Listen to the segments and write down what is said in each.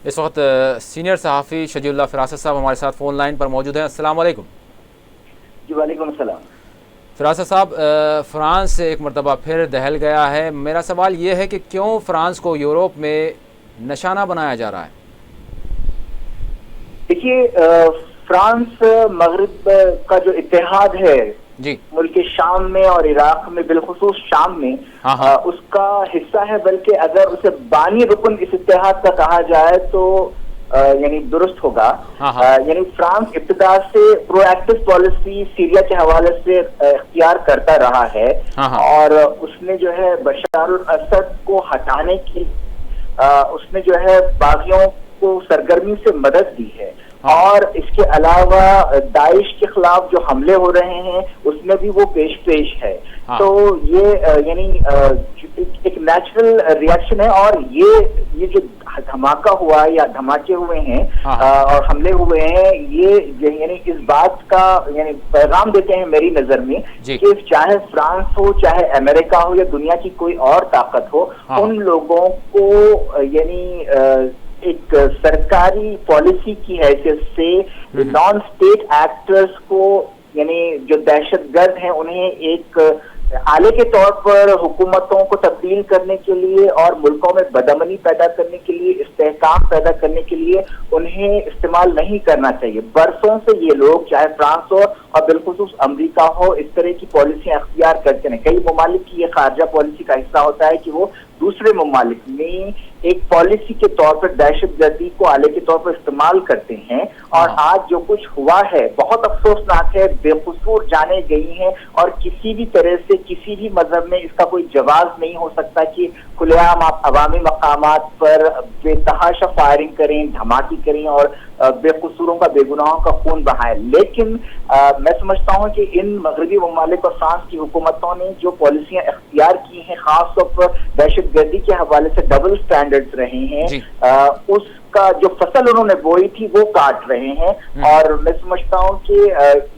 اس وقت سینئر صحافی شجی اللہ فراست صاحب ہمارے ساتھ فون لائن پر موجود ہیں. السلام علیکم. جی وعلیکم السلام. فراست صاحب، فرانس ایک مرتبہ پھر دہل گیا ہے. میرا سوال یہ ہے کہ کیوں فرانس کو یورپ میں نشانہ بنایا جا رہا ہے؟ دیکھیے، فرانس مغرب کا جو اتحاد ہے جی ملک شام میں اور عراق میں، بالخصوص شام میں، اس کا حصہ ہے. بلکہ اگر اسے بانی رکن اس اتحاد کا کہا جائے تو یعنی درست ہوگا. یعنی فرانس ابتدا سے پرو ایکٹیو پالیسی سیریا کے حوالے سے اختیار کرتا رہا ہے، اور اس نے جو ہے بشار الاسد کو ہٹانے کی اس نے جو ہے باغیوں کو سرگرمی سے مدد دی ہے. اور اس کے علاوہ داعش کے خلاف جو حملے ہو رہے ہیں اس میں بھی وہ پیش ہے. تو یہ یعنی ایک نیچرل ریئیکشن ہے. اور یہ جو دھماکہ ہوا یا دھماکے ہوئے ہیں اور حملے ہوئے ہیں، یہ یعنی اس بات کا یعنی پیغام دیتے ہیں میری نظر میں کہ چاہے فرانس ہو، چاہے امریکہ ہو، یا دنیا کی کوئی اور طاقت ہو، ان لوگوں کو یعنی ایک سرکاری پالیسی کی حیثیت سے نان اسٹیٹ ایکٹرز کو، یعنی جو دہشت گرد ہیں، انہیں ایک آلے کے طور پر حکومتوں کو تبدیل کرنے کے لیے اور ملکوں میں بدامنی پیدا کرنے کے لیے، استحکام پیدا کرنے کے لیے انہیں استعمال نہیں کرنا چاہیے. برسوں سے یہ لوگ، چاہے فرانس ہو اور بالخصوص امریکہ ہو، اس طرح کی پالیسیاں اختیار کرتے ہیں. کئی ممالک کی یہ خارجہ پالیسی کا حصہ ہوتا ہے کہ وہ دوسرے ممالک میں ایک پالیسی کے طور پر دہشت گردی کو آلے کے طور پر استعمال کرتے ہیں. اور آج جو کچھ ہوا ہے بہت افسوسناک ہے. بے قصور جانے گئی ہیں، اور کسی بھی طرح سے کسی بھی مذہب میں اس کا کوئی جواز نہیں ہو سکتا کہ کھلے عام آپ عوامی مقامات پر بے تحاشا فائرنگ کریں، دھماکے کریں اور بے قصوروں کا، بے گناہوں کا خون بہائیں. لیکن میں سمجھتا ہوں کہ ان مغربی ممالک اور فرانس کی حکومتوں نے جو پالیسیاں اختیار کی ہیں، خاص طور پر دہشت گردی کے حوالے سے ڈبل سٹینڈرڈز رہے ہیں، اس کا جو فصل انہوں نے بوئی تھی وہ کاٹ رہے ہیں. اور میں سمجھتا ہوں کہ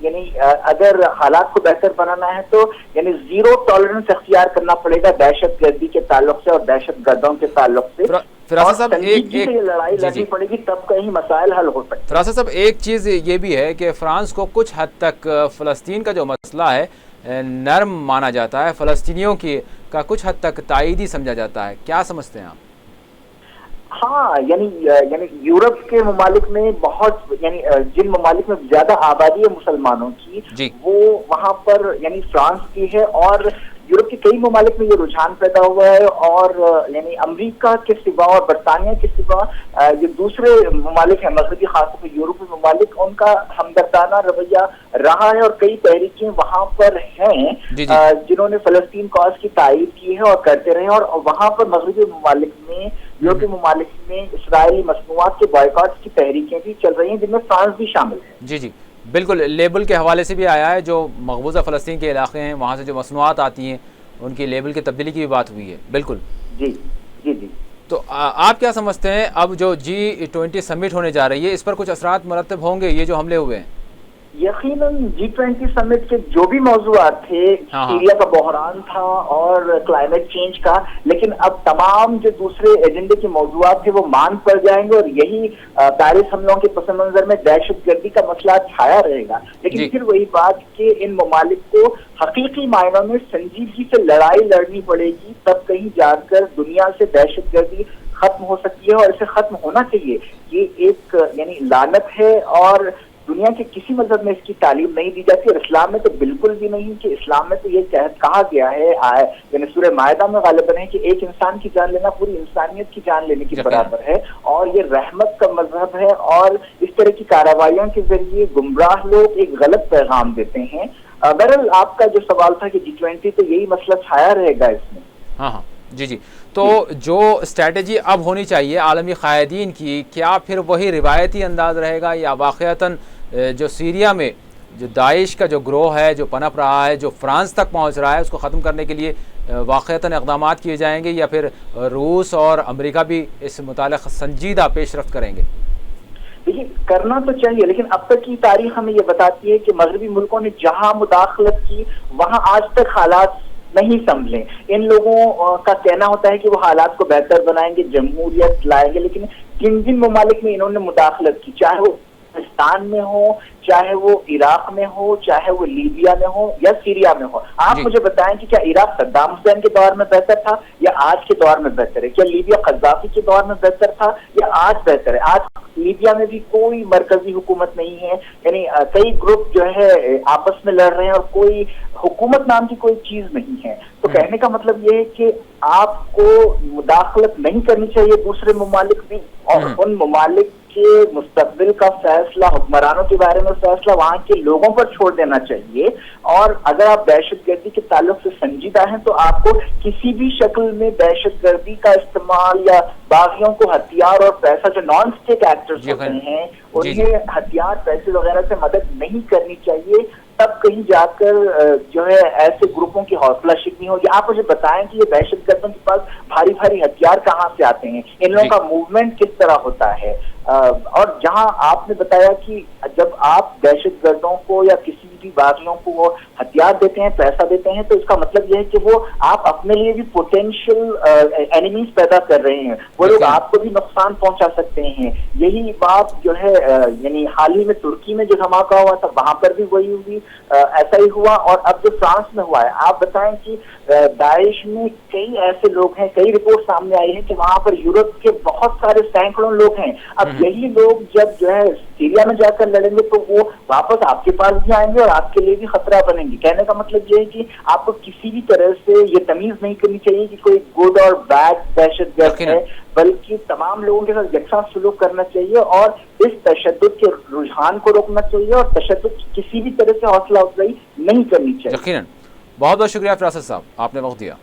یعنی اگر حالات کو بہتر بنانا ہے تو یعنی زیرو ٹالرنس اختیار کرنا پڑے گا دہشت گردی کے تعلق سے اور دہشت گردوں کے تعلق سے. فراست صاحب لڑائی لڑنی پڑے گی، تب کہیں مسائل حل ہو سکتے ہیں. فراست صاحب، ایک چیز یہ بھی ہے کہ فرانس کو کچھ حد تک فلسطین کا جو مسئلہ ہے نرم مانا جاتا ہے، فلسطینیوں کا کچھ حد تک تائیدی سمجھا جاتا ہے. کیا سمجھتے ہیں آپ؟ ہاں، یعنی یورپ کے ممالک میں بہت، یعنی جن ممالک میں زیادہ آبادی ہے مسلمانوں کی، وہ وہاں پر یعنی فرانس کی ہے. اور یورپ کے کئی ممالک میں یہ رجحان پیدا ہوا ہے. اور یعنی امریکہ کے سوا اور برطانیہ کے سوا یہ دوسرے ممالک ہیں مغربی، خاص طور پر یورپی ممالک، ان کا ہمدردانہ رویہ رہا ہے. اور کئی تحریکیں وہاں پر ہیں جنہوں نے فلسطین کاز کی تائید کی ہے اور کرتے رہے. اور وہاں پر مغربی ممالک میں، یورپی ممالک میں اسرائیلی مصنوعات کے بائیکاٹ کی تحریکیں بھی چل رہی ہیں، جن میں فرانس بھی شامل ہے. جی بالکل. لیبل کے حوالے سے بھی آیا ہے، جو مقبوضہ فلسطین کے علاقے ہیں وہاں سے جو مصنوعات آتی ہیں ان کی لیبل کی تبدیلی کی بھی بات ہوئی ہے. بالکل. جی. تو آپ کیا سمجھتے ہیں، اب جو G20 سمٹ ہونے جا رہی ہے، اس پر کچھ اثرات مرتب ہوں گے؟ یہ جو حملے ہوئے ہیں، یقیناً G20 سمٹ کے جو بھی موضوعات تھے، سیریا کا بحران تھا اور کلائمیٹ چینج کا، لیکن اب تمام جو دوسرے ایجنڈے کے موضوعات تھے وہ مان پڑ جائیں گے. اور یہی پیرس حملوں کے پس منظر میں دہشت گردی کا مسئلہ چھایا رہے گا. لیکن پھر وہی بات کہ ان ممالک کو حقیقی معنوں میں سنجیدگی سے لڑائی لڑنی پڑے گی، تب کہیں جا کر دنیا سے دہشت گردی ختم ہو سکتی ہے. اور اسے ختم ہونا چاہیے. یہ ایک یعنی لعنت ہے، اور دنیا کے کسی مذہب میں اس کی تعلیم نہیں دی جاتی، اور اسلام میں تو بالکل بھی نہیں. کہ اسلام میں تو یہ کہا گیا ہے، یعنی سورہ مائدہ میں غالباً ہے کہ ایک انسان کی جان لینا پوری انسانیت کی جان لینے کے برابر ہے. اور یہ رحمت کا مذہب ہے. اور اس طرح کی کارروائیوں کے ذریعے گمراہ لوگ ایک غلط پیغام دیتے ہیں. بہرحال آپ کا جو سوال تھا کہ G20 تو یہی مسئلہ چھایا رہے گا اس میں. ہاں جی. تو جو اسٹریٹجی اب ہونی چاہیے عالمی قائدین کی، کیا پھر وہی روایتی انداز رہے گا، یا واقعتاً جو سیریا میں جو داعش کا جو گروہ ہے، جو پنپ رہا ہے، جو فرانس تک پہنچ رہا ہے، اس کو ختم کرنے کے لیے واقعتاً اقدامات کیے جائیں گے، یا پھر روس اور امریکہ بھی اس متعلق سنجیدہ پیش رفت کریں گے؟ دیکھیے، کرنا تو چاہیے، لیکن اب تک کی تاریخ ہمیں یہ بتاتی ہے کہ مغربی ملکوں نے جہاں مداخلت کی وہاں آج تک حالات نہیں سنبھلے. ان لوگوں کا کہنا ہوتا ہے کہ وہ حالات کو بہتر بنائیں گے، جمہوریت لائیں گے، لیکن جن جن ممالک میں انہوں نے مداخلت کی، چاہے وہ پاکستان میں ہو، چاہے وہ عراق میں ہو، چاہے وہ لیبیا میں ہو یا سیریا میں ہو. آپ مجھے بتائیں کہ کیا عراق صدام حسین کے دور میں بہتر تھا یا آج کے دور میں بہتر ہے؟ کیا لیبیا قذافی کے دور میں بہتر تھا یا آج بہتر ہے؟ آج لیبیا میں بھی کوئی مرکزی حکومت نہیں ہے، یعنی کئی گروپ جو ہے آپس میں لڑ رہے ہیں اور کوئی حکومت نام کی کوئی چیز نہیں ہے. تو کہنے کا مطلب یہ ہے کہ آپ کو مداخلت نہیں کرنی چاہیے دوسرے ممالک میں، اور ان ممالک کے مستقبل کا فیصلہ، حکمرانوں کے بارے میں فیصلہ وہاں کے لوگوں پر چھوڑ دینا چاہیے. اور اگر آپ دہشت گردی کے تعلق سے سنجیدہ ہیں تو آپ کو کسی بھی شکل میں دہشت گردی کا استعمال یا باغیوں کو ہتھیار اور پیسہ، جو نان اسٹیٹ ایکٹرز ہوتے ہیں انہیں ہتھیار پیسے وغیرہ سے مدد نہیں کرنی چاہیے. تب کہیں جا کر جو ہے ایسے گروپوں کی حوصلہ شکنی ہوگی. آپ مجھے بتائیں کہ یہ دہشت گردوں کے پاس بھاری بھاری ہتھیار کہاں سے آتے ہیں، ان لوگوں کا موومنٹ کس طرح ہوتا ہے. اور جہاں آپ نے بتایا کہ جب آپ دہشت گردوں کو یا کسی بھی باغیوں کو وہ ہتھیار دیتے ہیں، پیسہ دیتے ہیں، تو اس کا مطلب یہ ہے کہ وہ آپ اپنے لیے بھی پوٹینشیل اینیمیز پیدا کر رہے ہیں. وہ لوگ آپ کو بھی نقصان پہنچا سکتے ہیں. یہی بات جو ہے یعنی حال ہی میں ترکی میں جو دھماکہ ہوا تھا وہاں پر بھی وہی ہوئی، ایسا ہی ہوا. اور اب جو فرانس میں ہوا ہے، آپ بتائیں کہ داعش میں کئی ایسے لوگ ہیں، کئی رپورٹ سامنے آئی ہیں کہ وہاں پر یورپ کے بہت سارے سینکڑوں لوگ ہیں. اب یہی لوگ جب جو ہے سیریا میں جا کر لڑیں گے تو وہ واپس آپ کے پاس بھی آئیں گے اور آپ کے لیے بھی خطرہ بنیں گے. کہنے کا مطلب یہ ہے کہ آپ کو کسی بھی طرح سے یہ تمیز نہیں کرنی چاہیے کہ کوئی گڈ اور بیڈ دہشت گرد ہے، بلکہ تمام لوگوں کے ساتھ یکساں سلوک کرنا چاہیے اور اس تشدد کے رجحان کو روکنا چاہیے اور تشدد کی کسی بھی طرح سے حوصلہ افزائی نہیں کرنی چاہیے. یقیناً. بہت بہت شکریہ فراست صاحب، آپ نے وقت دیا.